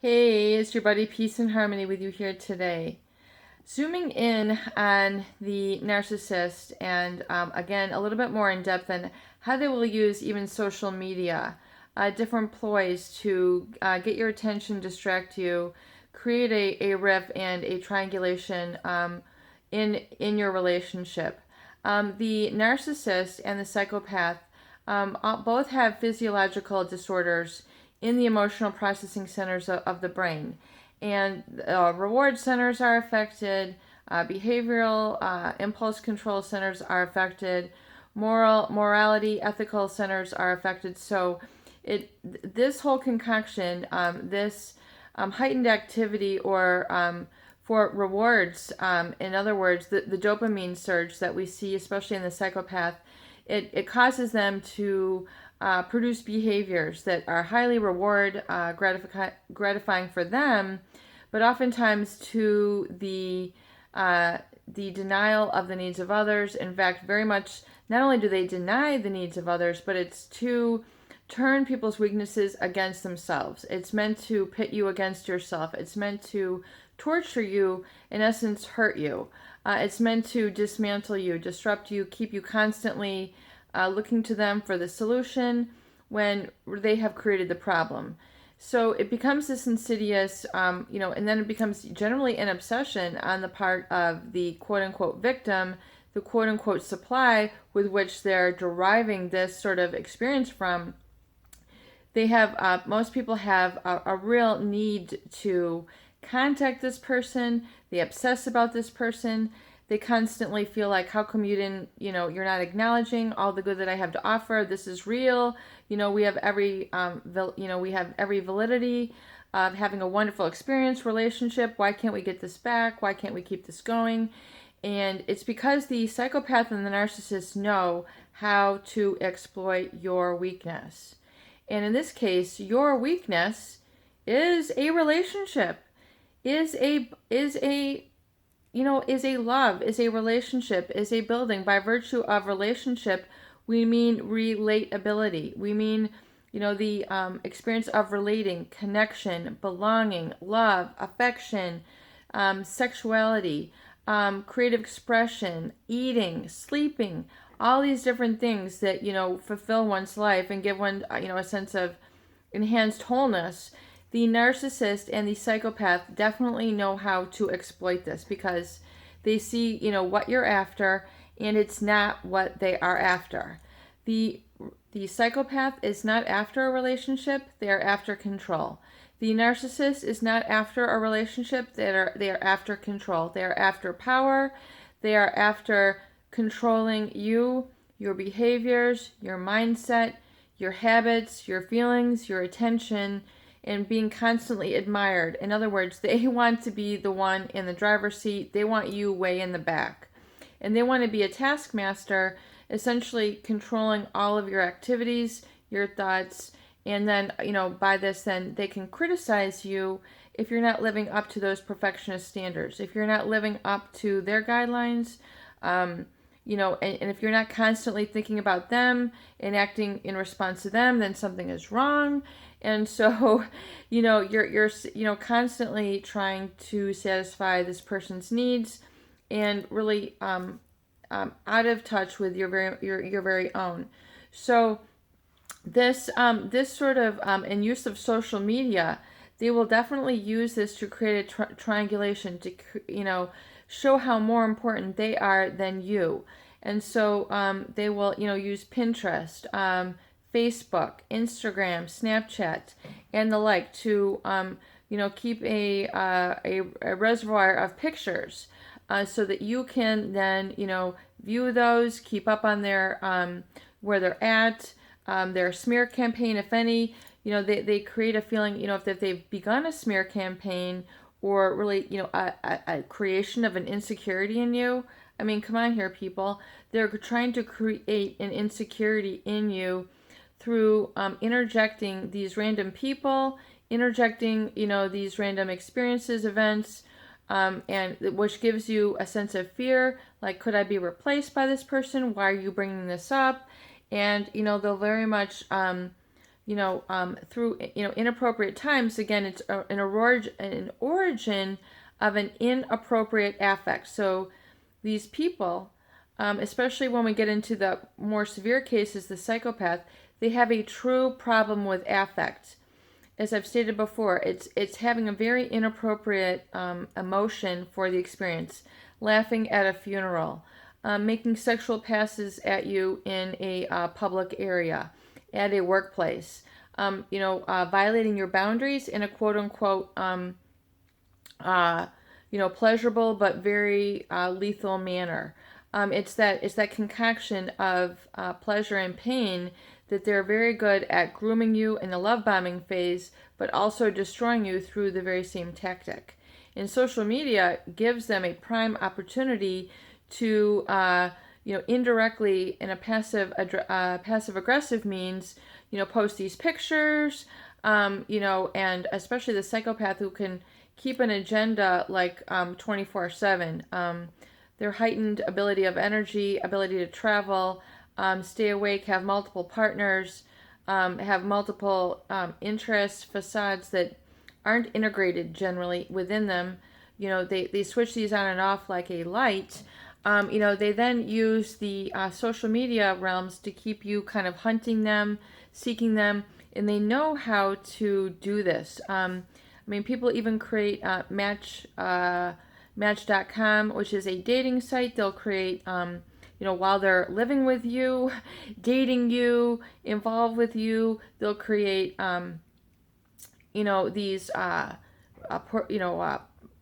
Hey, it's your buddy Peace and Harmony with you here today. Zooming in on the narcissist and again, a little bit more in depth on how they will use even social media, different ploys to get your attention, distract you, create a rift and a triangulation in your relationship. The narcissist and the psychopath both have physiological disorders in the emotional processing centers of the brain. And reward centers are affected, behavioral impulse control centers are affected, morality, ethical centers are affected. So this whole concoction, this heightened activity or for rewards, in other words, the dopamine surge that we see, especially in the psychopath, it causes them to produce behaviors that are highly gratifying for them, but oftentimes to the denial of the needs of others. In fact, very much, not only do they deny the needs of others, but it's to turn people's weaknesses against themselves. It's meant to pit you against yourself. It's meant to torture you, in essence, hurt you. It's meant to dismantle you, disrupt you, keep you constantly looking to them for the solution when they have created the problem. So it becomes this insidious, and then it becomes generally an obsession on the part of the quote-unquote victim, the quote-unquote supply with which they're deriving this sort of experience from. They have, most people have a real need to contact this person. They obsess about this person. They constantly feel like, how come you didn't, you're not acknowledging all the good that I have to offer. This is real. We have every, we have every validity of having a wonderful experience, relationship. Why can't we get this back? Why can't we keep this going? And it's because the psychopath and the narcissist know how to exploit your weakness. And in this case, your weakness is a relationship, is a love, is a relationship, is a building. By virtue of relationship, we mean relatability. We mean, the experience of relating, connection, belonging, love, affection, sexuality, creative expression, eating, sleeping, all these different things that, fulfill one's life and give one, a sense of enhanced wholeness. The narcissist and the psychopath definitely know how to exploit this because they see, what you're after, and it's not what they are after. The psychopath is not after a relationship, they are after control. The narcissist is not after a relationship, they are after control. They are after power, they are after controlling you, your behaviors, your mindset, your habits, your feelings, your attention, and being constantly admired. In other words, they want to be the one in the driver's seat. They want you way in the back. And they want to be a taskmaster, essentially controlling all of your activities, your thoughts, and then, by this, then they can criticize you if you're not living up to those perfectionist standards. If you're not living up to their guidelines, and if you're not constantly thinking about them and acting in response to them, then something is wrong. And so, you're constantly trying to satisfy this person's needs and really out of touch with your very own. So this sort of and use of social media, they will definitely use this to create a triangulation to show how more important they are than you. And so they will use Pinterest, Facebook, Instagram, Snapchat, and the like to keep a reservoir of pictures so that you can then view those, keep up on their where they're at, their smear campaign, if any. They create a feeling if they've begun a smear campaign or really a creation of an insecurity in you. I mean, come on here, people. They're trying to create an insecurity in you through interjecting these random people, interjecting, these random experiences, events, and which gives you a sense of fear, like, could I be replaced by this person? Why are you bringing this up? And, they'll very much through, inappropriate times. Again, it's an origin of an inappropriate affect. So these people, especially when we get into the more severe cases, the psychopath, they have a true problem with affect. As I've stated before, it's having a very inappropriate emotion for the experience. Laughing at a funeral, making sexual passes at you in a public area, at a workplace, violating your boundaries in a quote unquote, pleasurable but very lethal manner. It's that concoction of pleasure and pain that they're very good at grooming you in the love bombing phase, but also destroying you through the very same tactic. And social media gives them a prime opportunity to, indirectly in a passive aggressive means, post these pictures, and especially the psychopath who can keep an agenda like 24/7. Their heightened ability of energy, ability to travel, stay awake, have multiple partners, have multiple interests, facades that aren't integrated generally within them. They switch these on and off like a light. They then use the social media realms to keep you kind of hunting them, seeking them, and they know how to do this. People even create Match.com, which is a dating site. They'll create, while they're living with you, dating you, involved with you, they'll create, these,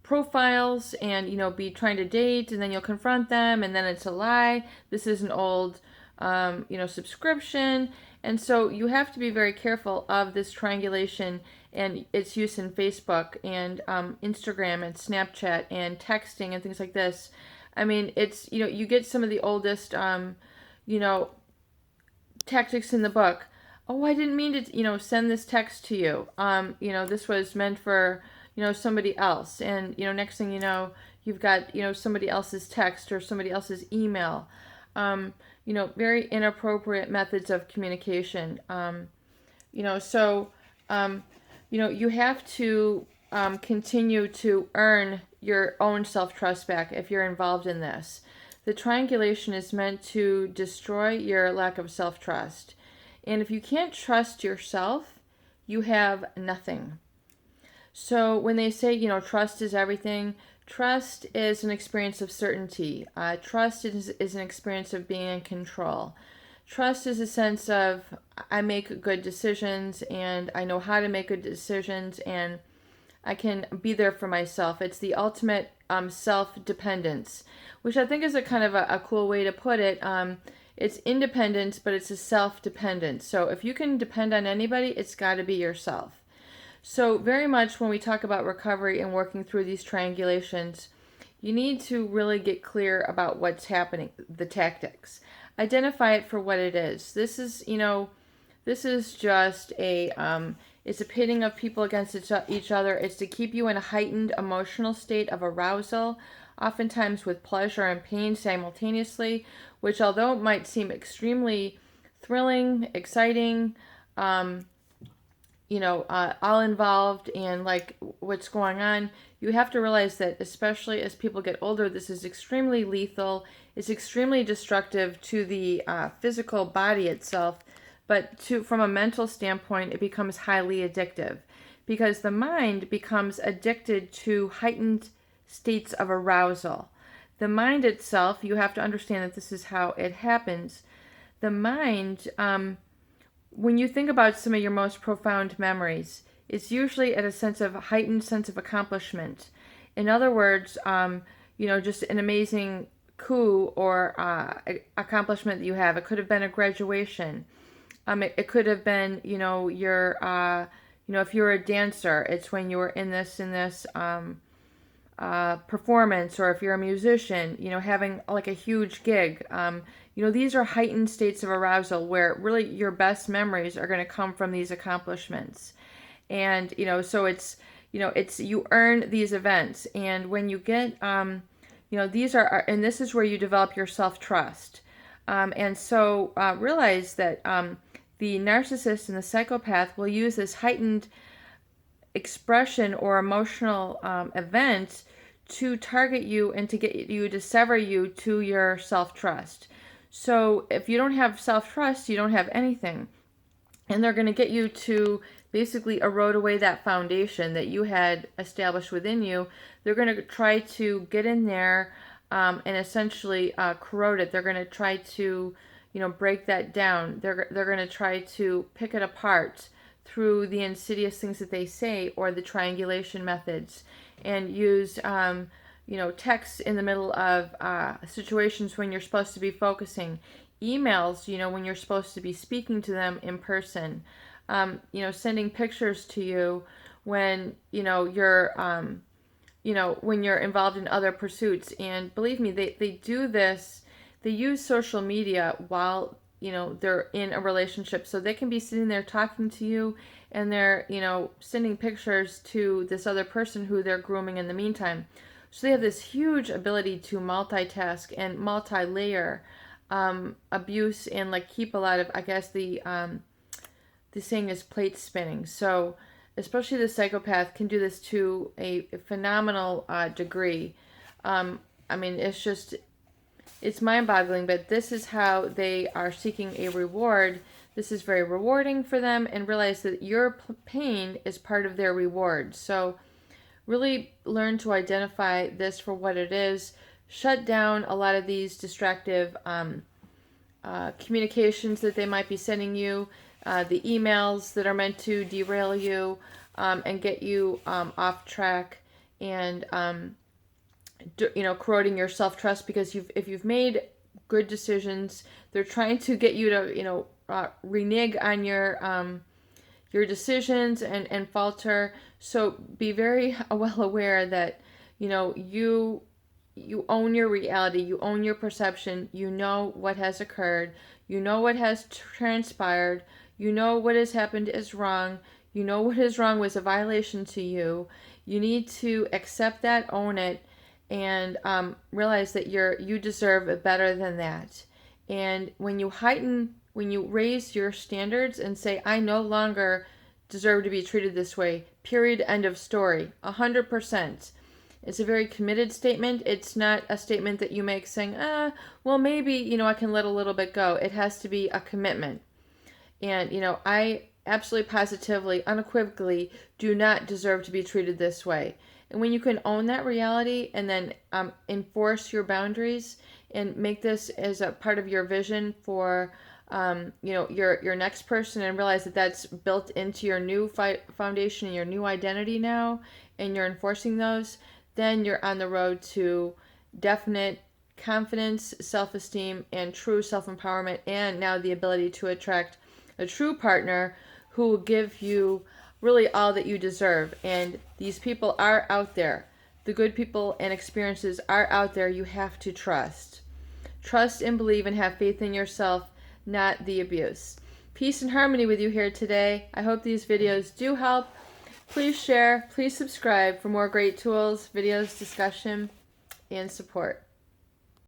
profiles and, be trying to date, and then you'll confront them, and then it's a lie. This is an old, subscription. And so you have to be very careful of this triangulation and its use in Facebook and Instagram and Snapchat and texting and things like this. It's, you get some of the oldest, tactics in the book. Oh, I didn't mean to, send this text to you. This was meant for, somebody else. And, next thing you know, you've got, somebody else's text or somebody else's email. Very inappropriate methods of communication. You have to continue to earn your own self-trust back if you're involved in this. The triangulation is meant to destroy your lack of self-trust. And if you can't trust yourself, you have nothing. So when they say, trust is everything, trust is an experience of certainty. Trust is an experience of being in control. Trust is a sense of I make good decisions and I know how to make good decisions and I can be there for myself. It's the ultimate self-dependence, which I think is a kind of a cool way to put it. It's independence, but it's a self-dependence. So if you can depend on anybody, it's got to be yourself. So very much when we talk about recovery and working through these triangulations, you need to really get clear about what's happening, the tactics. Identify it for what it is. This is just it's a pitting of people against each other. It's to keep you in a heightened emotional state of arousal, oftentimes with pleasure and pain simultaneously, which although it might seem extremely thrilling, exciting, all involved and like what's going on, you have to realize that especially as people get older, this is extremely lethal. It's extremely destructive to the physical body itself, but from a mental standpoint, it becomes highly addictive because the mind becomes addicted to heightened states of arousal. The mind itself, you have to understand that this is how it happens. The mind, when you think about some of your most profound memories, it's usually at a heightened sense of accomplishment. In other words, just an amazing coup or accomplishment that you have. It could have been a graduation. It could have been, if you're a dancer, it's when you were in this performance, or if you're a musician, having like a huge gig. These are heightened states of arousal where really your best memories are going to come from these accomplishments. And, so it's you earn these events. And when you get, and this is where you develop your self-trust. And so realize that the narcissist and the psychopath will use this heightened expression or emotional event to target you and to get you to sever you to your self-trust. So if you don't have self-trust, you don't have anything. And they're going to get you to basically erode away that foundation that you had established within you. They're going to try to get in there and essentially corrode it. They're going to try to, break that down. They're going to try to pick it apart through the insidious things that they say, or the triangulation methods, and use text in the middle of situations when you're supposed to be focusing, emails when you're supposed to be speaking to them in person, sending pictures to you when you're when you're involved in other pursuits. And believe me, they do this. They use social media while they're in a relationship, so they can be sitting there talking to you, and they're sending pictures to this other person who they're grooming in the meantime. So they have this huge ability to multitask and multi-layer abuse, and keep a lot of, I guess the saying is plate spinning. So especially the psychopath can do this to a phenomenal degree. It's mind-boggling, but this is how they are seeking a reward. This is very rewarding for them, and realize that your pain is part of their reward. So really learn to identify this for what it is. Shut down a lot of these distractive communications that they might be sending you, the emails that are meant to derail you and get you off track, and corroding your self-trust, because if you've made good decisions, they're trying to get you to renege on your decisions and falter. So be very well aware that you own your reality, you own your perception, you know what has occurred, you know what has transpired, you know what has happened is wrong, you know what is wrong was a violation to you. You need to accept that, own it, and realize that you deserve better than that. And when you raise your standards and say, I no longer deserve to be treated this way, period, end of story, 100%. It's a very committed statement. It's not a statement that you make saying, well, maybe, I can let a little bit go. It has to be a commitment. And, I absolutely, positively, unequivocally do not deserve to be treated this way. And when you can own that reality and then enforce your boundaries and make this as a part of your vision for your next person, and realize that that's built into your new foundation and your new identity now, and you're enforcing those, then you're on the road to definite confidence, self-esteem, and true self-empowerment, and now the ability to attract a true partner who will give you really all that you deserve. And these people are out there. The good people and experiences are out there. You have to trust. Trust and believe and have faith in yourself, not the abuse. Peace and harmony with you here today. I hope these videos do help. Please share, please subscribe for more great tools, videos, discussion, and support.